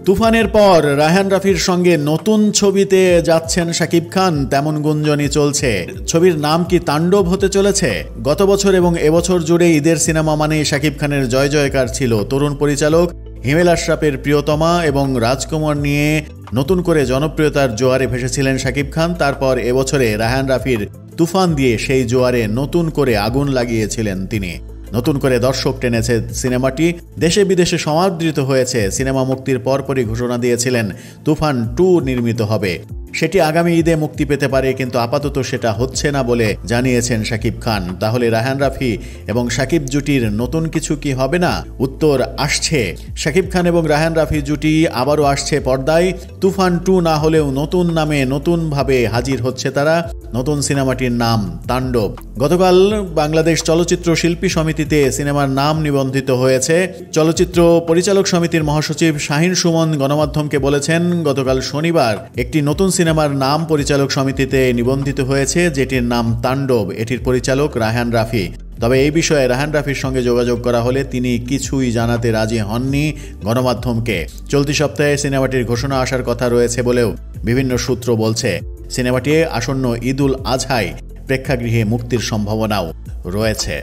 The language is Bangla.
তুফানের পর রায়হান রাফির সঙ্গে নতুন ছবিতে যাচ্ছেন শাকিব খান, তেমন গুঞ্জনই চলছে। ছবির নাম কি তাণ্ডব হতে চলেছে? গত বছর এবং এবছর জুড়ে ঈদের সিনেমা মানেই শাকিব খানের জয় জয়কার ছিল। তরুণ পরিচালক হিমেল আশরাফের প্রিয়তমা এবং রাজকুমার নিয়ে নতুন করে জনপ্রিয়তার জোয়ারে ভেসেছিলেন শাকিব খান। তারপর এবছরে রায়হান রাফির তুফান দিয়ে সেই জোয়ারে নতুন করে আগুন লাগিয়েছিলেন তিনি। নতুন করে দর্শক টেনেছে সিনেমাটি, দেশে বিদেশে সমাদৃত হয়েছে। সিনেমা মুক্তির পরপরই ঘোষণা দিয়েছিলেন তুফান 2 নির্মিত হবে, সেটি আগামী ঈদে মুক্তি পেতে পারে, কিন্তু আপাতত সেটা হচ্ছে না বলে জানিয়েছেন শাকিব খান। তাহলে রায়হান রাফি এবং শাকিব জুটির নতুন কিছু কি হবে না? উত্তর আসছে। শাকিব খান এবং রায়হান রাফি জুটি আবারও আসছে পর্দায়। তুফান 2 না হলেও নতুন নামে নতুনভাবে হাজির হচ্ছে তারা। নতুন সিনেমাটির নাম তাণ্ডব। গতকাল বাংলাদেশ চলচ্চিত্র শিল্পী সমিতিতে সিনেমার নাম নিবন্ধিত হয়েছে। চলচ্চিত্র পরিচালক সমিতির মহাসচিব শাহিন সুমন গণমাধ্যমকে বলেছেন, গতকাল শনিবার একটি নতুন সিনেমার নাম পরিচালক সমিতিতে নিবন্ধিত হয়েছে, যেটির নাম তাণ্ডব। এটির পরিচালক রায়হান রাফি। তবে এই বিষয়ে রায়হান রাফির সঙ্গে যোগাযোগ করা হলে তিনি কিছুই জানাতে রাজি হননি গণমাধ্যমকে। চলতি সপ্তাহে সিনেমাটির ঘোষণা আসার কথা রয়েছে বলেও বিভিন্ন সূত্র বলছে। সিনেমাটি আসন্ন ঈদুল আজহায় প্রেক্ষাগৃহে মুক্তির সম্ভাবনাও রয়েছে।